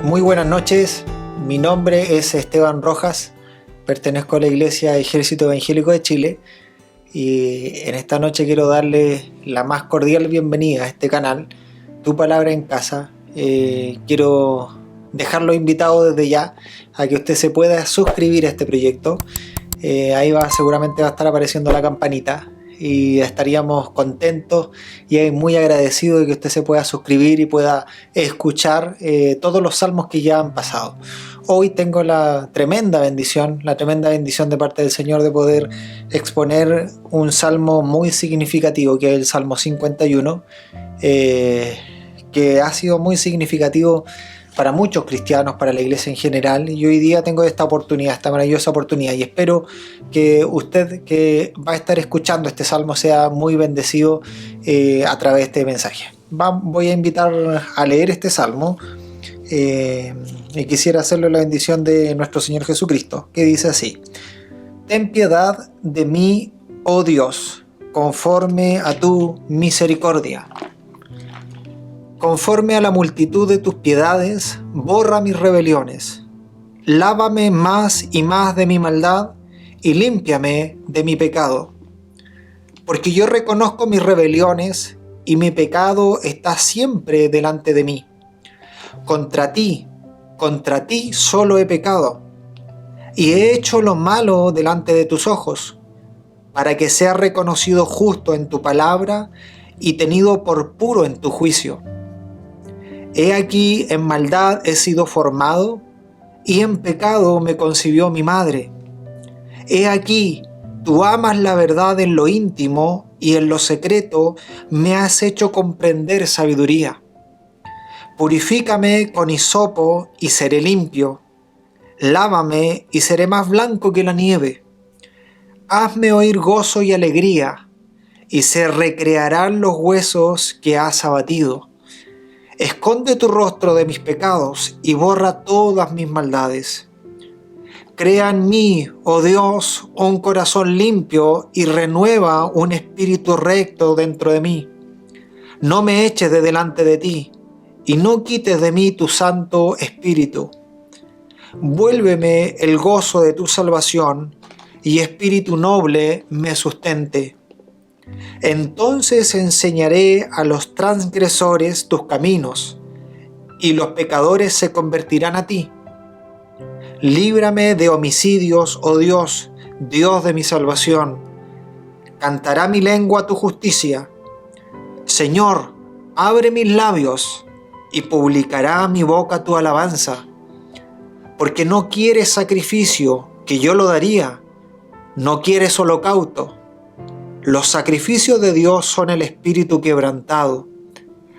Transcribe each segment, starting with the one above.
Muy buenas noches, mi nombre es Esteban Rojas, pertenezco a la Iglesia Ejército Evangélico de Chile y en esta noche quiero darle la más cordial bienvenida a este canal, Tu Palabra en Casa. Quiero dejarlo invitado desde ya a que usted se pueda suscribir a este proyecto. Ahí seguramente va a estar apareciendo la campanita y estaríamos contentos y muy agradecidos de que usted se pueda suscribir y pueda escuchar todos los salmos que ya han pasado. Hoy tengo la tremenda bendición de parte del Señor de poder exponer un salmo muy significativo, que es el Salmo 51, que ha sido muy significativo para muchos cristianos, para la iglesia en general, y hoy día tengo esta maravillosa oportunidad, y espero que usted que va a estar escuchando este salmo sea muy bendecido a través de este mensaje. Voy a invitar a leer este salmo y quisiera hacerle la bendición de nuestro Señor Jesucristo, que dice así: Ten piedad de mí, oh Dios, conforme a tu misericordia. Conforme a la multitud de tus piedades, borra mis rebeliones. Lávame más y más de mi maldad y límpiame de mi pecado. Porque yo reconozco mis rebeliones y mi pecado está siempre delante de mí. Contra ti solo he pecado y he hecho lo malo delante de tus ojos, para que sea reconocido justo en tu palabra y tenido por puro en tu juicio. He aquí, en maldad he sido formado, y en pecado me concibió mi madre. He aquí, tú amas la verdad en lo íntimo, y en lo secreto me has hecho comprender sabiduría. Purifícame con hisopo y seré limpio. Lávame y seré más blanco que la nieve. Hazme oír gozo y alegría, y se recrearán los huesos que has abatido. Esconde tu rostro de mis pecados y borra todas mis maldades. Crea en mí, oh Dios, un corazón limpio y renueva un espíritu recto dentro de mí. No me eches de delante de ti y no quites de mí tu Santo Espíritu. Vuélveme el gozo de tu salvación y espíritu noble me sustente. Entonces enseñaré a los transgresores tus caminos, y los pecadores se convertirán a ti. Líbrame de homicidios, oh Dios, Dios de mi salvación. Cantará mi lengua tu justicia. Señor, abre mis labios, y publicará mi boca tu alabanza. Porque no quieres sacrificio, que yo lo daría, no quieres holocausto. Los sacrificios de Dios son el espíritu quebrantado.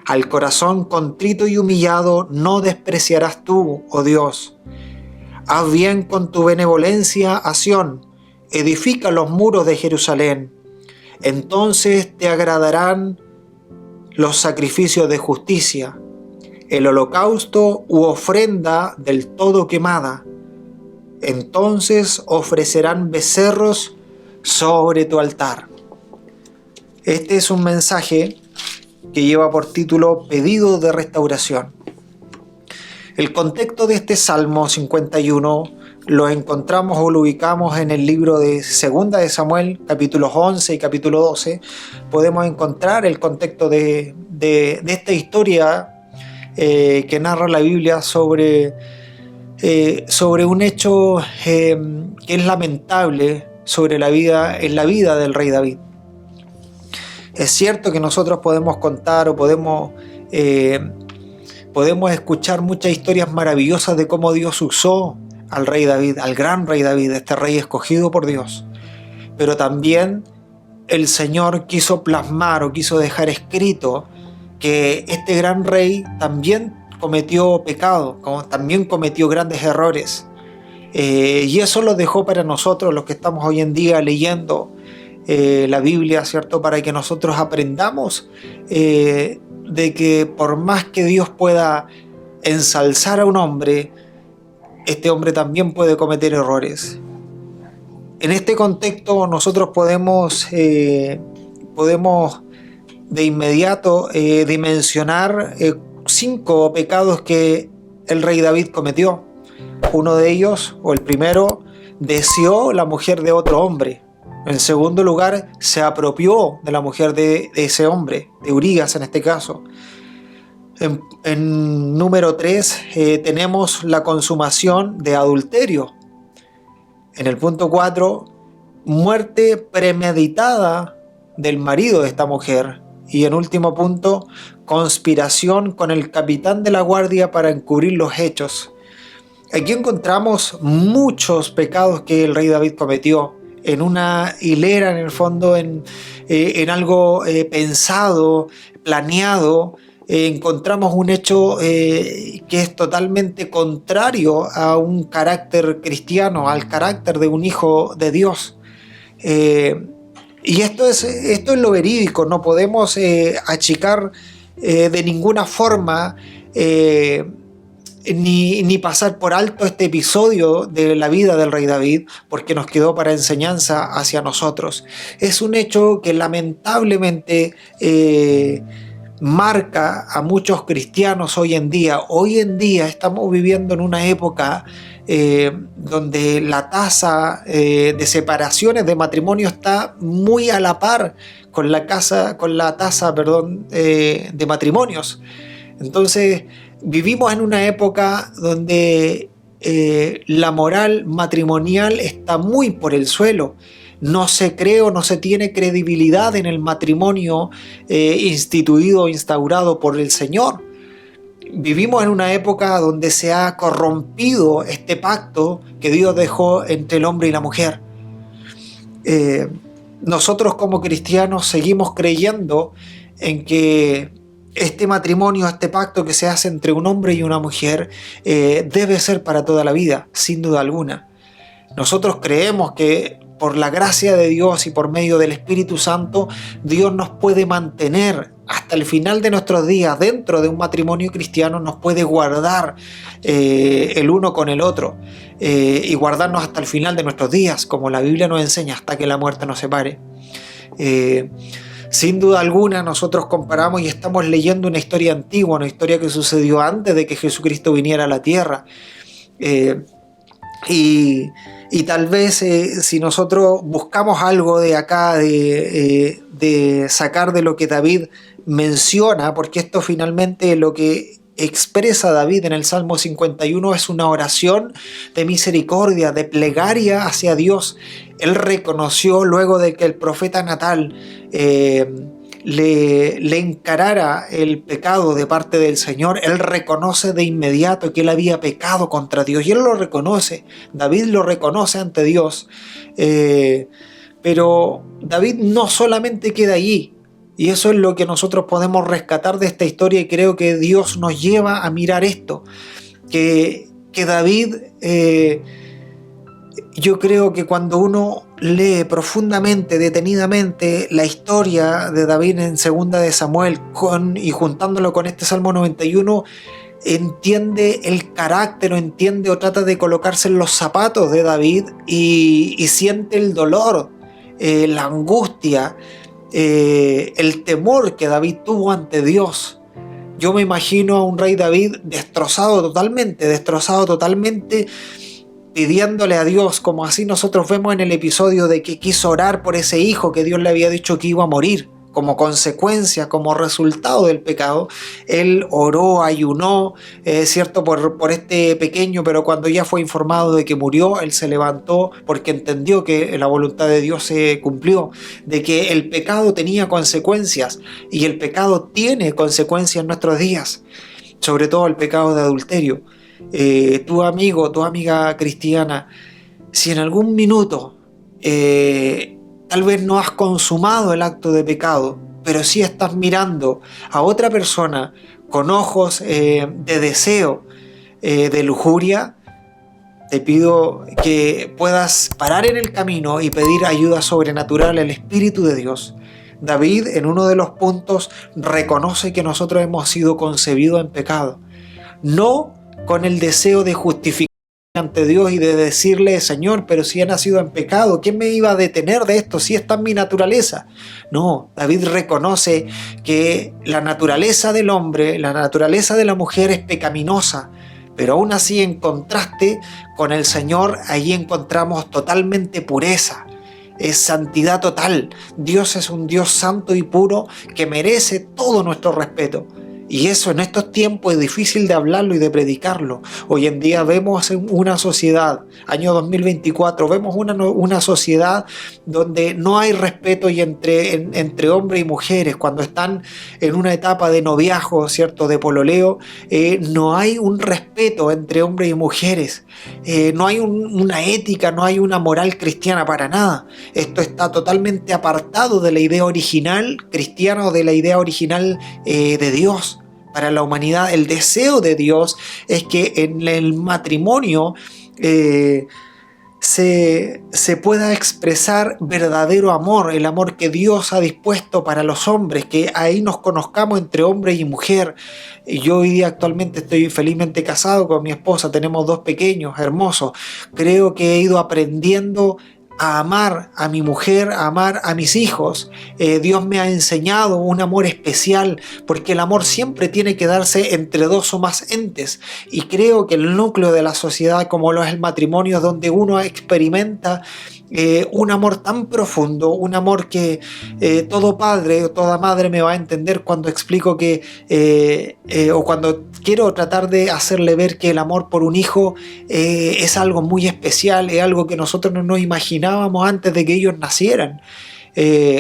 Al corazón contrito y humillado no despreciarás tú, oh Dios. Haz bien con tu benevolencia a Sión, edifica los muros de Jerusalén. Entonces te agradarán los sacrificios de justicia, el holocausto u ofrenda del todo quemada. Entonces ofrecerán becerros sobre tu altar. Este es un mensaje que lleva por título Pedido de Restauración. El contexto de este Salmo 51 lo encontramos o lo ubicamos en el libro de Segunda de Samuel, capítulos 11 y capítulo 12. Podemos encontrar el contexto de esta historia que narra la Biblia sobre un hecho que es lamentable en la vida del rey David. Es cierto que nosotros podemos contar o podemos escuchar muchas historias maravillosas de cómo Dios usó al rey David, al gran rey David, este rey escogido por Dios. Pero también el Señor quiso plasmar o quiso dejar escrito que este gran rey también cometió pecado, también cometió grandes errores. Y eso lo dejó para nosotros, los que estamos hoy en día leyendo la Biblia, ¿cierto? Para que nosotros aprendamos de que por más que Dios pueda ensalzar a un hombre, este hombre también puede cometer errores. En este contexto nosotros podemos de inmediato dimensionar 5 pecados que el rey David cometió. Uno de ellos, o el primero, deseó la mujer de otro hombre. En segundo lugar, se apropió de la mujer de ese hombre, de Urías en este caso. En número 3 tenemos la consumación de adulterio. En el punto 4, muerte premeditada del marido de esta mujer. Y en último punto, conspiración con el capitán de la guardia para encubrir los hechos. Aquí encontramos muchos pecados que el rey David cometió en una hilera, en el fondo, en algo pensado, planeado. Encontramos un hecho que es totalmente contrario a un carácter cristiano, al carácter de un hijo de Dios. Y esto es lo verídico, no podemos achicar de ninguna forma ni pasar por alto este episodio de la vida del rey David, porque nos quedó para enseñanza hacia nosotros. Es un hecho que lamentablemente marca a muchos cristianos hoy en día. Hoy en día estamos viviendo en una época donde la tasa de separaciones de matrimonio está muy a la par con la tasa de matrimonios. Entonces, vivimos en una época donde la moral matrimonial está muy por el suelo. No se cree o no se tiene credibilidad en el matrimonio instituido o instaurado por el Señor. Vivimos en una época donde se ha corrompido este pacto que Dios dejó entre el hombre y la mujer. Nosotros como cristianos seguimos creyendo en que este matrimonio, este pacto que se hace entre un hombre y una mujer debe ser para toda la vida, sin duda alguna. Nosotros creemos que por la gracia de Dios y por medio del Espíritu Santo, Dios nos puede mantener hasta el final de nuestros días dentro de un matrimonio cristiano, nos puede guardar el uno con el otro y guardarnos hasta el final de nuestros días, como la Biblia nos enseña, hasta que la muerte nos separe. Sin duda alguna, nosotros comparamos y estamos leyendo una historia antigua, una historia que sucedió antes de que Jesucristo viniera a la tierra. Y tal vez si nosotros buscamos algo de acá, de sacar de lo que David menciona, porque esto finalmente lo que expresa David en el Salmo 51 es una oración de misericordia, de plegaria hacia Dios. Él reconoció luego de que el profeta Natal le encarara el pecado de parte del Señor, él reconoce de inmediato que él había pecado contra Dios, y él lo reconoce, David lo reconoce ante Dios, pero David no solamente queda allí, y eso es lo que nosotros podemos rescatar de esta historia, y creo que Dios nos lleva a mirar esto, que David, yo creo que cuando uno lee profundamente, detenidamente la historia de David en 2 de Samuel y juntándolo con este Salmo 91, entiende el carácter o entiende o trata de colocarse en los zapatos de David y siente el dolor, la angustia, el temor que David tuvo ante Dios. Yo me imagino a un rey David destrozado totalmente, pidiéndole a Dios, como así nosotros vemos en el episodio de que quiso orar por ese hijo que Dios le había dicho que iba a morir, como consecuencia, como resultado del pecado. Él oró, ayunó, cierto, por este pequeño, pero cuando ya fue informado de que murió, él se levantó porque entendió que la voluntad de Dios se cumplió, de que el pecado tenía consecuencias, y el pecado tiene consecuencias en nuestros días, sobre todo el pecado de adulterio. Tu amigo, tu amiga cristiana, si en algún minuto tal vez no has consumado el acto de pecado, pero sí estás mirando a otra persona con ojos de deseo, de lujuria, te pido que puedas parar en el camino y pedir ayuda sobrenatural al Espíritu de Dios. David, en uno de los puntos, reconoce que nosotros hemos sido concebidos en pecado, no con el deseo de justificar ante Dios y de decirle: Señor, pero si he nacido en pecado, ¿quién me iba a detener de esto si está en mi naturaleza? No, David reconoce que la naturaleza del hombre, la naturaleza de la mujer es pecaminosa, Pero aún así, en contraste con el Señor, allí encontramos totalmente pureza. Es santidad total. Dios es un Dios santo y puro que merece todo nuestro respeto. Y eso en estos tiempos es difícil de hablarlo y de predicarlo. Hoy en día vemos una sociedad, año 2024, vemos una sociedad donde no hay respeto y entre hombres y mujeres. Cuando están en una etapa de noviazgo, ¿cierto?, de pololeo, no hay un respeto entre hombres y mujeres. No hay una ética, no hay una moral cristiana para nada. Esto está totalmente apartado de la idea original cristiana o de la idea original de Dios. Para la humanidad, el deseo de Dios es que en el matrimonio se pueda expresar verdadero amor, el amor que Dios ha dispuesto para los hombres, que ahí nos conozcamos entre hombre y mujer. Yo hoy día actualmente estoy felizmente casado con mi esposa, tenemos 2 pequeños, hermosos. Creo que he ido aprendiendo a amar a mi mujer, a amar a mis hijos. Dios me ha enseñado un amor especial, porque el amor siempre tiene que darse entre 2 o más entes. Y creo que el núcleo de la sociedad, como lo es el matrimonio, es donde uno experimenta un amor tan profundo, un amor que todo padre o toda madre me va a entender cuando explico que, o cuando quiero tratar de hacerle ver que el amor por un hijo es algo muy especial, es algo que nosotros no nos imaginábamos antes de que ellos nacieran.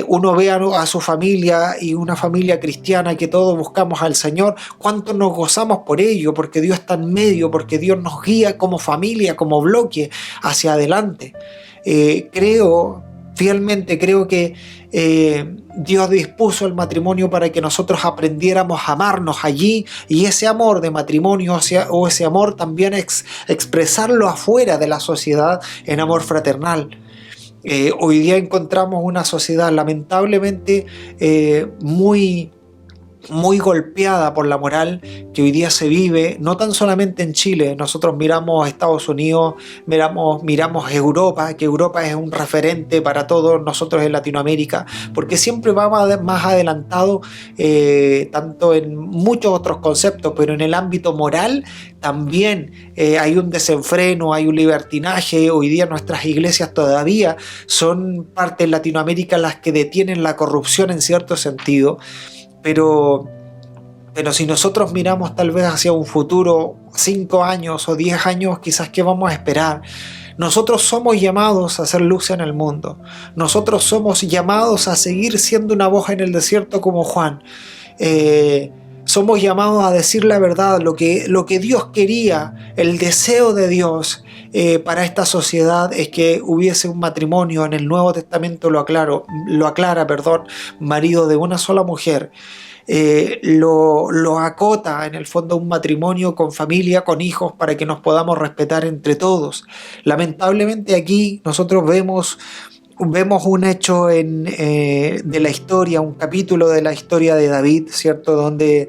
Uno ve a su familia y una familia cristiana que todos buscamos al Señor, cuánto nos gozamos por ello, porque Dios está en medio, porque Dios nos guía como familia, como bloque hacia adelante. Fielmente creo que Dios dispuso el matrimonio para que nosotros aprendiéramos a amarnos allí, y ese amor de matrimonio o ese amor también expresarlo afuera de la sociedad en amor fraternal. Hoy día encontramos una sociedad lamentablemente muy golpeada por la moral que hoy día se vive, no tan solamente en Chile. Nosotros miramos Estados Unidos, miramos Europa, que Europa es un referente para todos nosotros en Latinoamérica, porque siempre va más adelantado, tanto en muchos otros conceptos, pero en el ámbito moral también hay un desenfreno, hay un libertinaje. Hoy día nuestras iglesias todavía son parte de Latinoamérica las que detienen la corrupción en cierto sentido. Pero si nosotros miramos tal vez hacia un futuro, 5 años o 10 años, quizás, ¿qué vamos a esperar? Nosotros somos llamados a hacer luz en el mundo. Nosotros somos llamados a seguir siendo una voz en el desierto como Juan. Somos llamados a decir la verdad, lo que Dios quería, el deseo de Dios para esta sociedad es que hubiese un matrimonio. En el Nuevo Testamento lo aclara, marido de una sola mujer. Lo acota en el fondo un matrimonio con familia, con hijos, para que nos podamos respetar entre todos. Lamentablemente aquí nosotros vemos un hecho de la historia, un capítulo de la historia de David, ¿cierto? Donde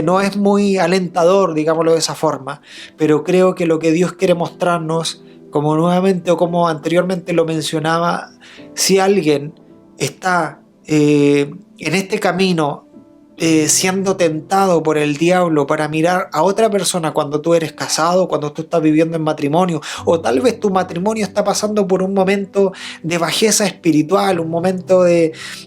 no es muy alentador, digámoslo de esa forma, pero creo que lo que Dios quiere mostrarnos, como nuevamente o como anteriormente lo mencionaba, si alguien está en este camino, siendo tentado por el diablo para mirar a otra persona cuando tú eres casado, cuando tú estás viviendo en matrimonio, o tal vez tu matrimonio está pasando por un momento de bajeza espiritual, un momento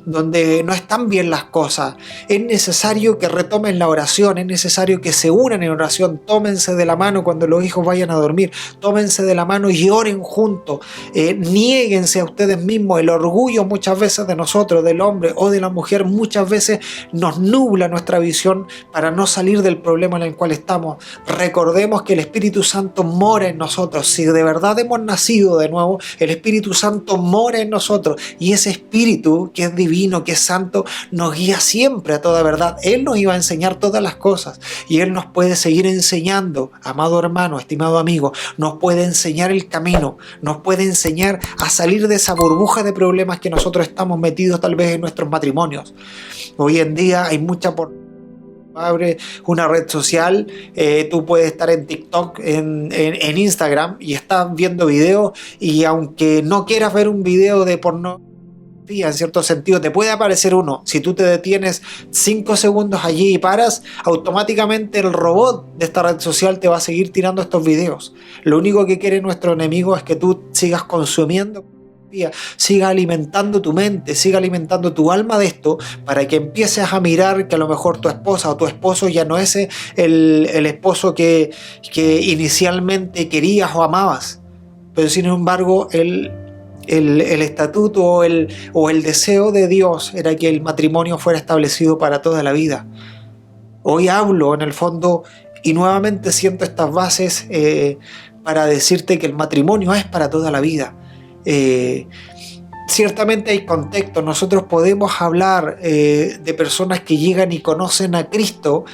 donde no están bien las cosas, es necesario que retomen la oración, es necesario que se unan en oración. Tómense de la mano cuando los hijos vayan a dormir, tómense de la mano y oren juntos. Niéguense a ustedes mismos. El orgullo muchas veces de nosotros, del hombre o de la mujer, muchas veces nos nubla nuestra visión para no salir del problema en el cual estamos. Recordemos que el Espíritu Santo mora en nosotros. Si de verdad hemos nacido de nuevo, el Espíritu Santo mora en nosotros, y ese Espíritu que es divino, que es santo, nos guía siempre a toda verdad. Él nos iba a enseñar todas las cosas, y Él nos puede seguir enseñando, amado hermano, estimado amigo. Nos puede enseñar el camino, nos puede enseñar a salir de esa burbuja de problemas que nosotros estamos metidos tal vez en nuestros matrimonios. Hoy en día hay mucha abre una red social, tú puedes estar en TikTok, en Instagram, y estás viendo videos, y aunque no quieras ver un video de porno, espía en cierto sentido. Te puede aparecer uno. Si tú te detienes 5 segundos allí y paras, automáticamente el robot de esta red social te va a seguir tirando estos videos. Lo único que quiere nuestro enemigo es que tú sigas consumiendo, siga alimentando tu mente, siga alimentando tu alma de esto, para que empieces a mirar que a lo mejor tu esposa o tu esposo ya no es el esposo que inicialmente querías o amabas, pero sin embargo el estatuto o el deseo de Dios era que el matrimonio fuera establecido para toda la vida. Hoy hablo en el fondo y nuevamente siento estas bases para decirte que el matrimonio es para toda la vida. Ciertamente hay contextos. Nosotros podemos hablar de personas que llegan y conocen a Cristo,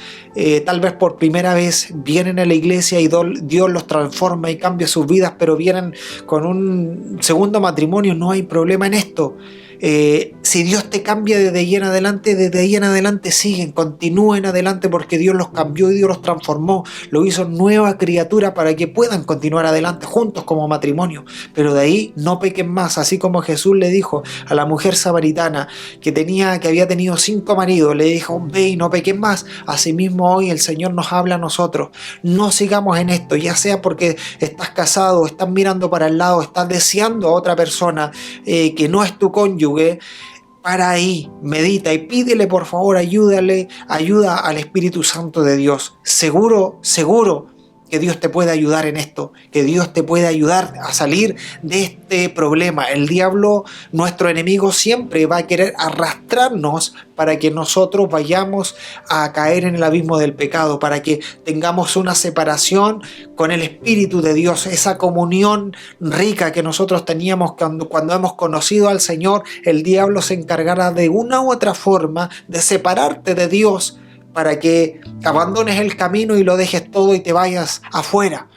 tal vez por primera vez vienen a la iglesia y Dios los transforma y cambia sus vidas, pero vienen con un segundo matrimonio. No hay problema en esto. Si Dios te cambia desde ahí en adelante siguen, continúen adelante, porque Dios los cambió y Dios los transformó, lo hizo nueva criatura para que puedan continuar adelante juntos como matrimonio. Pero de ahí no pequen más, así como Jesús le dijo a la mujer samaritana que había tenido 5 maridos, le dijo: ve y no pequen más. Asimismo hoy el Señor nos habla a nosotros: no sigamos en esto, ya sea porque estás casado, estás mirando para el lado, estás deseando a otra persona que no es tu cónyuge. Para ahí, medita y pídele por favor ayuda al Espíritu Santo de Dios. Seguro que Dios te puede ayudar en esto, que Dios te puede ayudar a salir de este problema. El diablo, nuestro enemigo, siempre va a querer arrastrarnos para que nosotros vayamos a caer en el abismo del pecado, para que tengamos una separación con el Espíritu de Dios, esa comunión rica que nosotros teníamos cuando hemos conocido al Señor. El diablo se encargará de una u otra forma de separarte de Dios, para que abandones el camino y lo dejes todo y te vayas afuera.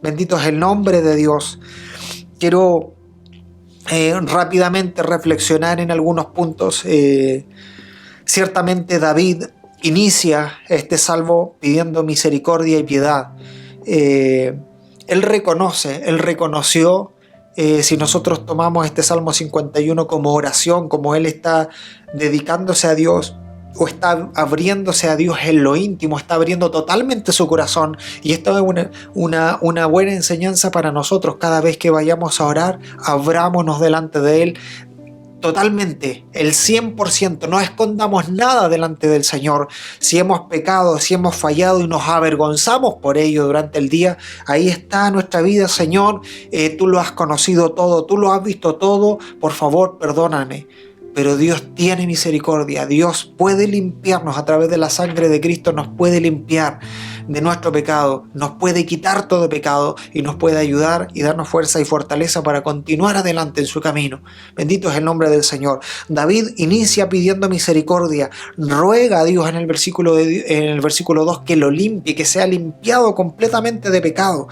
Bendito es el nombre de Dios. Quiero rápidamente reflexionar en algunos puntos. Ciertamente David inicia este salmo pidiendo misericordia y piedad. Él reconoció, si nosotros tomamos este Salmo 51 como oración, como él está dedicándose a Dios, o está abriéndose a Dios en lo íntimo, está abriendo totalmente su corazón. Y esto es una buena enseñanza para nosotros. Cada vez que vayamos a orar, abrámonos delante de Él totalmente, el 100%, no escondamos nada delante del Señor. Si hemos pecado, si hemos fallado y nos avergonzamos por ello durante el día, ahí está nuestra vida, Señor. Tú lo has conocido todo, tú lo has visto todo, por favor perdóname. Pero Dios tiene misericordia, Dios puede limpiarnos a través de la sangre de Cristo, nos puede limpiar de nuestro pecado, nos puede quitar todo pecado y nos puede ayudar y darnos fuerza y fortaleza para continuar adelante en su camino. Bendito es el nombre del Señor. David inicia pidiendo misericordia, ruega a Dios en el versículo 2 que lo limpie, que sea limpiado completamente de pecado.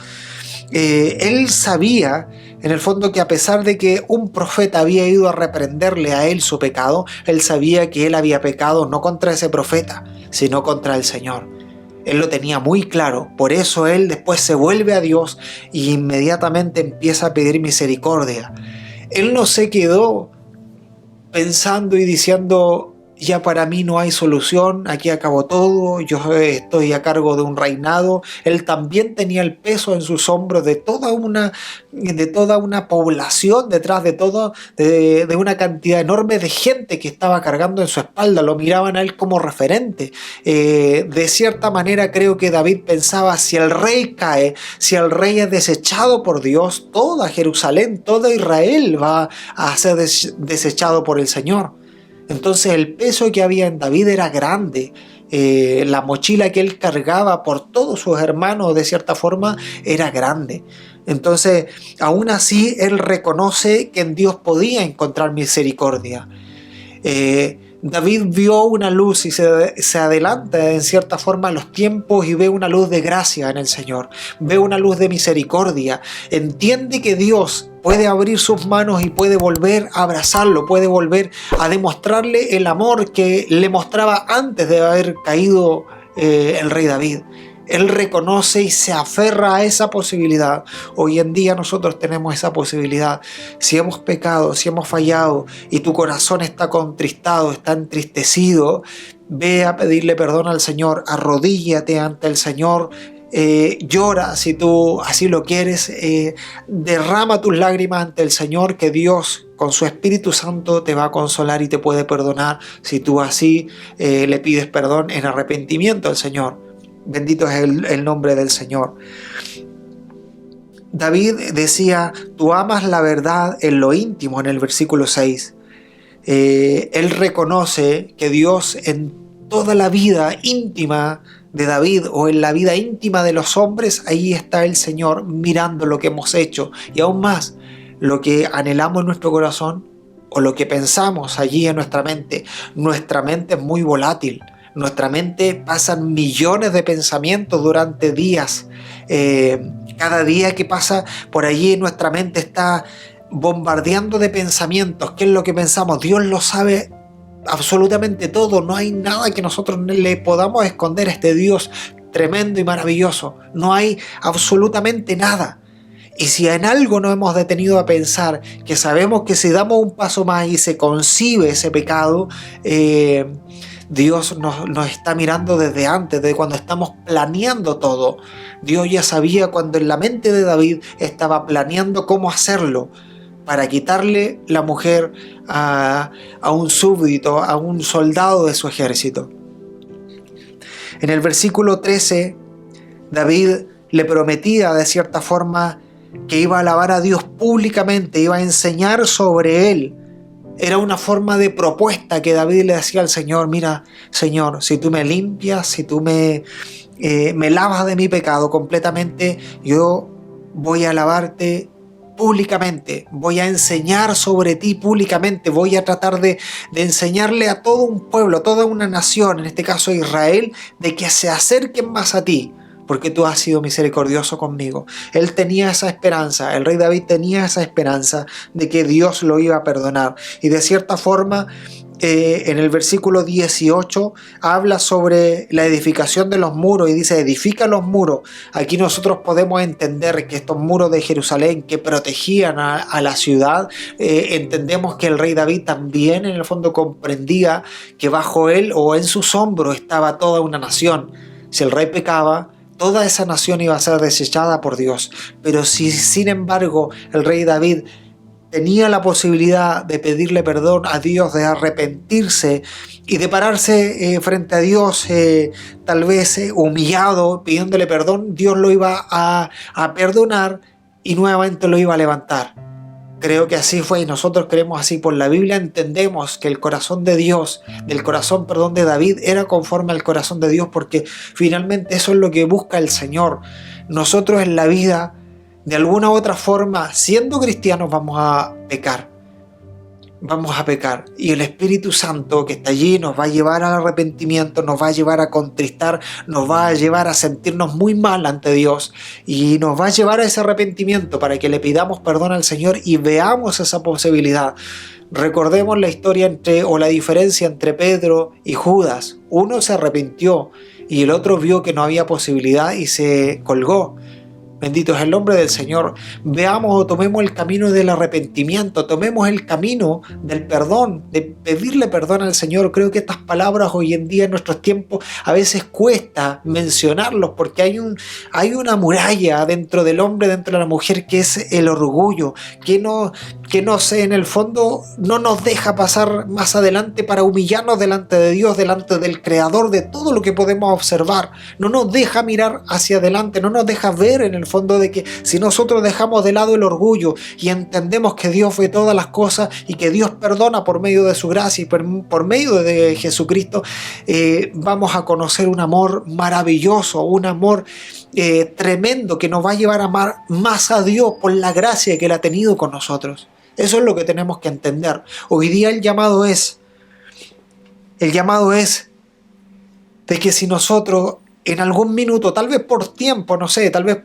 Él sabía en el fondo que a pesar de que un profeta había ido a reprenderle a él su pecado, él sabía que él había pecado no contra ese profeta, sino contra el Señor. Él lo tenía muy claro, por eso él después se vuelve a Dios y inmediatamente empieza a pedir misericordia. Él no se quedó pensando y diciendo: ya para mí no hay solución, aquí acabó todo, yo estoy a cargo de un reinado. Él también tenía el peso en sus hombros de toda una población detrás, de una cantidad enorme de gente que estaba cargando en su espalda, lo miraban a él como referente. De cierta manera creo que David pensaba: si el rey cae, si el rey es desechado por Dios, toda Jerusalén, todo Israel va a ser desechado por el Señor. Entonces el peso que había en David era grande. La mochila que él cargaba por todos sus hermanos de cierta forma era grande. Entonces aún así él reconoce que en Dios podía encontrar misericordia. David vio una luz y se adelanta en cierta forma a los tiempos y ve una luz de gracia en el Señor, ve una luz de misericordia, entiende que Dios puede abrir sus manos y puede volver a abrazarlo, puede volver a demostrarle el amor que le mostraba antes de haber caído el rey David. Él reconoce y se aferra a esa posibilidad. Hoy en día nosotros tenemos esa posibilidad. Si hemos pecado, si hemos fallado y tu corazón está contristado, está entristecido, ve a pedirle perdón al Señor, arrodíllate ante el Señor. Llora si tú así lo quieres, derrama tus lágrimas ante el Señor, que Dios con su Espíritu Santo te va a consolar y te puede perdonar si tú así le pides perdón en arrepentimiento al Señor. Bendito es el nombre del Señor. David decía, tú amas la verdad en lo íntimo, en el versículo 6. Él reconoce que Dios en toda la vida íntima de David o en la vida íntima de los hombres, ahí está el Señor mirando lo que hemos hecho y aún más lo que anhelamos en nuestro corazón o lo que pensamos allí en nuestra mente. Nuestra mente es muy volátil, nuestra mente pasan millones de pensamientos durante días. Cada día que pasa por allí nuestra mente está bombardeando de pensamientos. ¿Qué es lo que pensamos? Dios lo sabe absolutamente todo. No hay nada que nosotros le podamos esconder a este Dios tremendo y maravilloso. No hay absolutamente nada. Y si en algo nos hemos detenido a pensar, que sabemos que si damos un paso más y se concibe ese pecado, Dios nos está mirando desde antes, desde cuando estamos planeando todo. Dios ya sabía cuando en la mente de David estaba planeando cómo hacerlo para quitarle la mujer a un súbdito, a un soldado de su ejército. En el versículo 13, David le prometía de cierta forma que iba a alabar a Dios públicamente, iba a enseñar sobre él. Era una forma de propuesta que David le decía al Señor, mira, Señor, si tú me limpias, si tú me lavas de mi pecado completamente, yo voy a alabarte públicamente, voy a enseñar sobre ti públicamente, voy a tratar de enseñarle a todo un pueblo, a toda una nación, en este caso a Israel, de que se acerquen más a ti, porque tú has sido misericordioso conmigo. Él tenía esa esperanza, el rey David tenía esa esperanza de que Dios lo iba a perdonar. Y de cierta forma, en el versículo 18 habla sobre la edificación de los muros y dice, edifica los muros. Aquí nosotros podemos entender que estos muros de Jerusalén que protegían a la ciudad, entendemos que el rey David también en el fondo comprendía que bajo él o en sus hombros estaba toda una nación. Si el rey pecaba, toda esa nación iba a ser desechada por Dios. Pero si sin embargo el rey David tenía la posibilidad de pedirle perdón a Dios, de arrepentirse y de pararse frente a Dios, tal vez humillado, pidiéndole perdón, Dios lo iba a perdonar y nuevamente lo iba a levantar. Creo que así fue y nosotros creemos así. Por la Biblia entendemos que el corazón de Dios, del corazón, de David, era conforme al corazón de Dios, porque finalmente eso es lo que busca el Señor. Nosotros en la vida, de alguna u otra forma, siendo cristianos, vamos a pecar. Vamos a pecar y el Espíritu Santo que está allí nos va a llevar al arrepentimiento, nos va a llevar a contristar, nos va a llevar a sentirnos muy mal ante Dios y nos va a llevar a ese arrepentimiento para que le pidamos perdón al Señor y veamos esa posibilidad. Recordemos la historia o la diferencia entre Pedro y Judas. Uno se arrepintió y el otro vio que no había posibilidad y se colgó. Bendito es el nombre del Señor. Veamos o tomemos el camino del arrepentimiento, tomemos el camino del perdón, de pedirle perdón al Señor. Creo que estas palabras hoy en día en nuestros tiempos a veces cuesta mencionarlos porque hay una muralla dentro del hombre, dentro de la mujer, que es el orgullo, que no sé, en el fondo no nos deja pasar más adelante para humillarnos delante de Dios, delante del Creador de todo lo que podemos observar. No nos deja mirar hacia adelante, no nos deja ver en el fondo de que si nosotros dejamos de lado el orgullo y entendemos que Dios ve todas las cosas y que Dios perdona por medio de su gracia y por medio de Jesucristo, vamos a conocer un amor maravilloso, un amor tremendo que nos va a llevar a amar más a Dios por la gracia que Él ha tenido con nosotros. Eso es lo que tenemos que entender. Hoy día el llamado es de que si nosotros en algún minuto, tal vez por tiempo, no sé, tal vez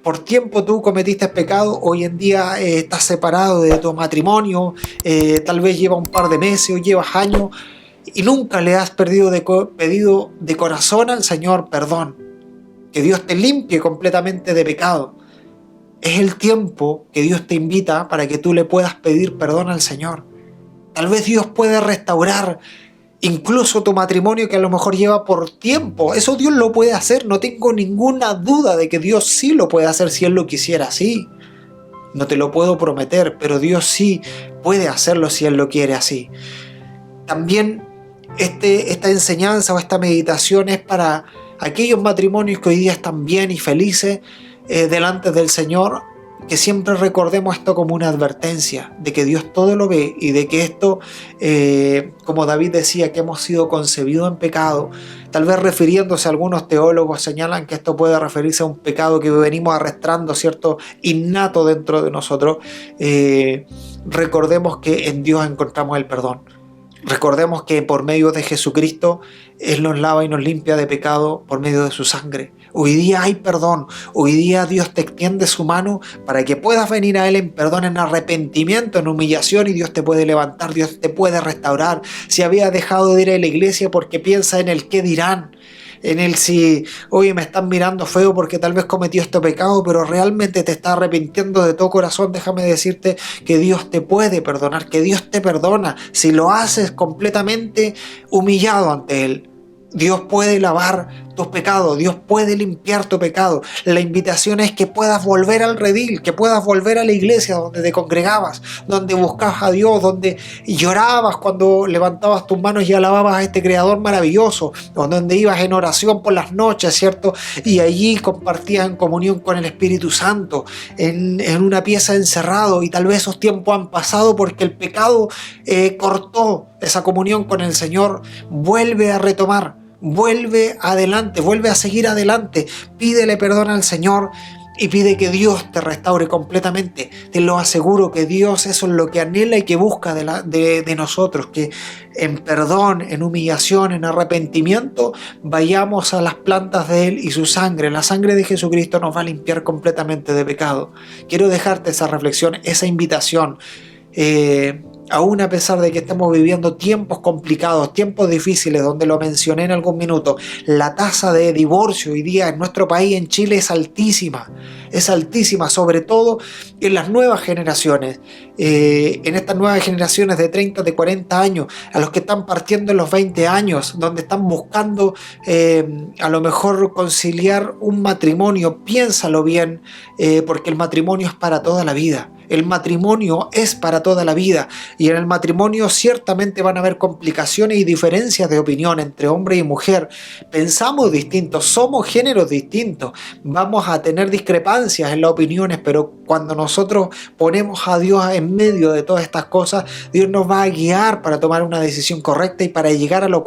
por tiempo tú cometiste pecado, hoy en día estás separado de tu matrimonio, tal vez lleva un par de meses o llevas años y nunca le has pedido de corazón al Señor perdón. que Dios te limpie completamente de pecado. Es el tiempo que Dios te invita para que tú le puedas pedir perdón al Señor. Tal vez Dios puede restaurar incluso tu matrimonio que a lo mejor lleva por tiempo. Eso Dios lo puede hacer. No tengo ninguna duda de que Dios sí lo puede hacer si Él lo quisiera así. No te lo puedo prometer, pero Dios sí puede hacerlo si Él lo quiere así. También esta enseñanza o esta meditación es para aquellos matrimonios que hoy día están bien y felices delante del Señor, que siempre recordemos esto como una advertencia de que Dios todo lo ve y de que esto, como David decía, que hemos sido concebidos en pecado. Tal vez refiriéndose a algunos teólogos señalan que esto puede referirse a un pecado que venimos arrastrando, ¿cierto?, innato dentro de nosotros. Recordemos que en Dios encontramos el perdón. Recordemos que por medio de Jesucristo Él nos lava y nos limpia de pecado por medio de su sangre. Hoy día hay perdón. Hoy día Dios te extiende su mano para que puedas venir a Él en perdón, en arrepentimiento, en humillación, y Dios te puede levantar, Dios te puede restaurar. Si había dejado de ir a la iglesia porque piensa en el qué dirán, en el si, oye, me están mirando feo porque tal vez cometió este pecado, pero realmente te está arrepintiendo de todo corazón, déjame decirte que Dios te puede perdonar, que Dios te perdona si lo haces completamente humillado ante Él. Dios puede lavar tus pecados, Dios puede limpiar tu pecado. La invitación es que puedas volver al redil, que puedas volver a la iglesia donde te congregabas, donde buscabas a Dios, donde llorabas cuando levantabas tus manos y alababas a este Creador maravilloso, donde ibas en oración por las noches, ¿cierto? Y allí compartías en comunión con el Espíritu Santo, en una pieza encerrado, y tal vez esos tiempos han pasado porque el pecado cortó esa comunión con el Señor. Vuelve a retomar. Vuelve adelante, vuelve a seguir adelante, pídele perdón al Señor y pide que Dios te restaure completamente. Te lo aseguro que Dios eso es lo que anhela y que busca de nosotros, que en perdón, en humillación, en arrepentimiento, vayamos a las plantas de Él y su sangre. La sangre de Jesucristo nos va a limpiar completamente de pecado. Quiero dejarte esa reflexión, esa invitación. Aún a pesar de que estamos viviendo tiempos complicados, tiempos difíciles, donde lo mencioné en algún minuto, la tasa de divorcio hoy día en nuestro país, en Chile, es altísima, sobre todo en las nuevas generaciones, en estas nuevas generaciones de 30, de 40 años, a los que están partiendo en los 20 años, donde están buscando a lo mejor conciliar un matrimonio. Piénsalo bien, porque el matrimonio es para toda la vida. El matrimonio es para toda la vida, y en el matrimonio ciertamente van a haber complicaciones y diferencias de opinión entre hombre y mujer. Pensamos distintos, somos géneros distintos, vamos a tener discrepancias en las opiniones, pero cuando nosotros ponemos a Dios en medio de todas estas cosas, Dios nos va a guiar para tomar una decisión correcta y para llegar a los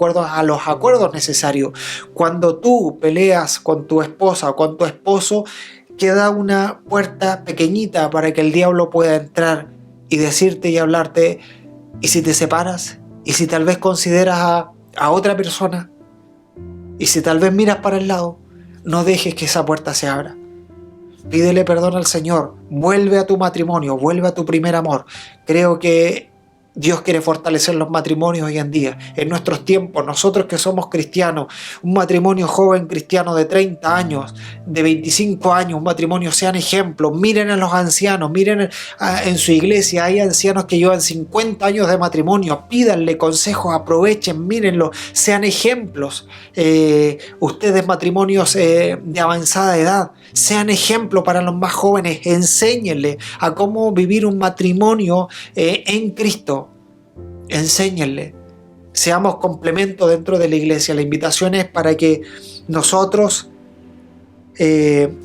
acuerdos necesarios. Cuando tú peleas con tu esposa o con tu esposo, queda una puerta pequeñita para que el diablo pueda entrar y decirte y hablarte: ¿y si te separas? ¿Y si tal vez consideras a otra persona? ¿Y si tal vez miras para el lado? No dejes que esa puerta se abra. Pídele perdón al Señor, vuelve a tu matrimonio, vuelve a tu primer amor. Creo que Dios quiere fortalecer los matrimonios hoy en día, en nuestros tiempos. Nosotros que somos cristianos, un matrimonio joven cristiano de 30 años, de 25 años, un matrimonio, sean ejemplos. Miren a los ancianos, miren en su iglesia, hay ancianos que llevan 50 años de matrimonio, pídanle consejos, aprovechen, mírenlo, sean ejemplos. Ustedes matrimonios de avanzada edad, sean ejemplo para los más jóvenes, enséñenle a cómo vivir un matrimonio en Cristo. Enséñenle, seamos complemento dentro de la iglesia. La invitación es para que nosotros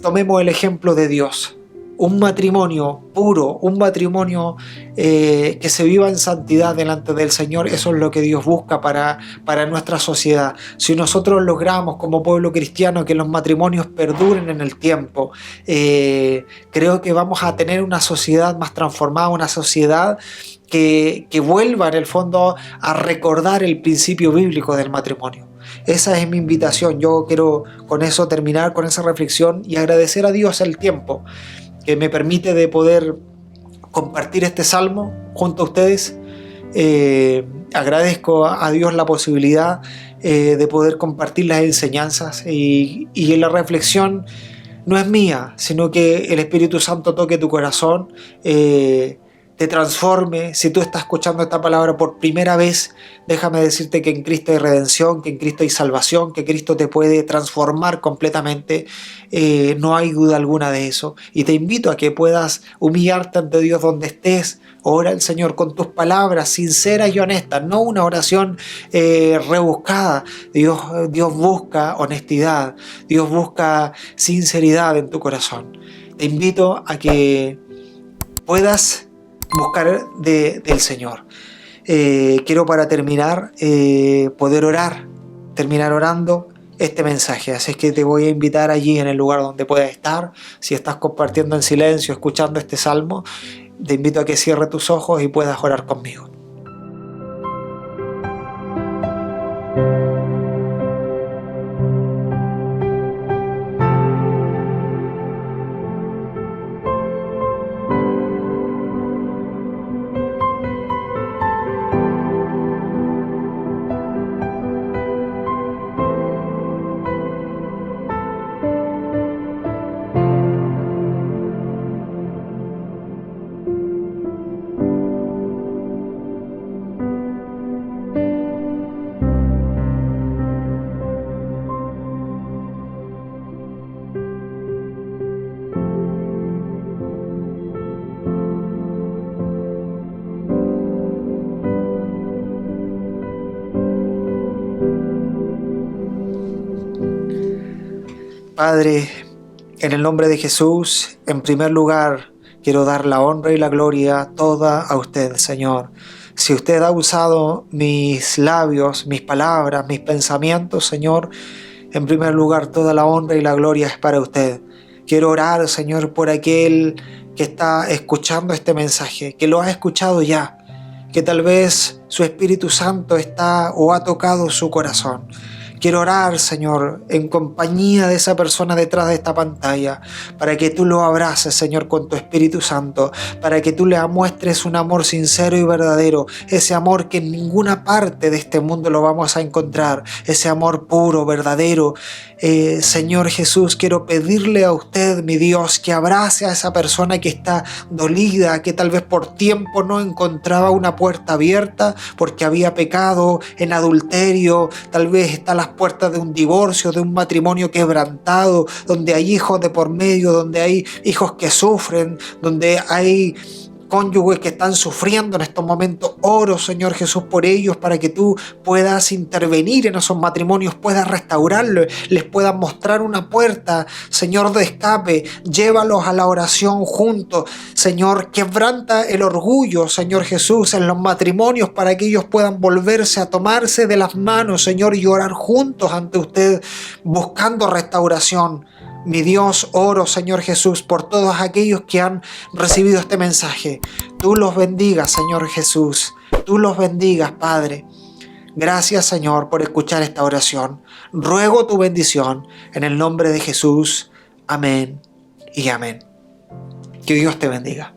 tomemos el ejemplo de Dios. Un matrimonio puro, un matrimonio que se viva en santidad delante del Señor. Eso es lo que Dios busca para nuestra sociedad. Si nosotros logramos como pueblo cristiano que los matrimonios perduren en el tiempo, creo que vamos a tener una sociedad más transformada, una sociedad que vuelva en el fondo a recordar el principio bíblico del matrimonio. Esa es mi invitación. Yo quiero con eso terminar, con esa reflexión, y agradecer a Dios el tiempo que me permite de poder compartir este salmo junto a ustedes. Agradezco a Dios la posibilidad de poder compartir las enseñanzas y la reflexión no es mía, sino que el Espíritu Santo toque tu corazón, te transforme. Si tú estás escuchando esta palabra por primera vez, déjame decirte que en Cristo hay redención, que en Cristo hay salvación, que Cristo te puede transformar completamente. No hay duda alguna de eso. Y te invito a que puedas humillarte ante Dios donde estés. Ora al Señor con tus palabras sinceras y honestas, no una oración rebuscada. Dios busca honestidad, Dios busca sinceridad en tu corazón. Te invito a que puedas buscar del Señor. Quiero para terminar poder terminar orando este mensaje, así es que te voy a invitar allí en el lugar donde puedas estar. Si estás compartiendo en silencio, escuchando este salmo, te invito a que cierres tus ojos y puedas orar conmigo. Padre, en el nombre de Jesús, en primer lugar, quiero dar la honra y la gloria toda a usted, Señor. Si usted ha usado mis labios, mis palabras, mis pensamientos, Señor, en primer lugar, toda la honra y la gloria es para usted. Quiero orar, Señor, por aquel que está escuchando este mensaje, que lo ha escuchado ya, que tal vez su Espíritu Santo está o ha tocado su corazón. Quiero orar, Señor, en compañía de esa persona detrás de esta pantalla, para que tú lo abraces, Señor, con tu Espíritu Santo, para que tú le muestres un amor sincero y verdadero, ese amor que en ninguna parte de este mundo lo vamos a encontrar, ese amor puro, verdadero. Señor Jesús, quiero pedirle a usted, mi Dios, que abrace a esa persona que está dolida, que tal vez por tiempo no encontraba una puerta abierta porque había pecado en adulterio, tal vez está las puertas de un divorcio, de un matrimonio quebrantado, donde hay hijos de por medio, donde hay hijos que sufren, donde hay cónyuges que están sufriendo en estos momentos. Oro, Señor Jesús, por ellos, para que tú puedas intervenir en esos matrimonios, puedas restaurarlos, les puedas mostrar una puerta, Señor, de escape. Llévalos a la oración juntos, Señor. Quebranta el orgullo, Señor Jesús, en los matrimonios, para que ellos puedan volverse a tomarse de las manos, Señor, y orar juntos ante usted, buscando restauración. Mi Dios, oro, Señor Jesús, por todos aquellos que han recibido este mensaje. Tú los bendigas, Señor Jesús. Tú los bendigas, Padre. Gracias, Señor, por escuchar esta oración. Ruego tu bendición en el nombre de Jesús. Amén y amén. Que Dios te bendiga.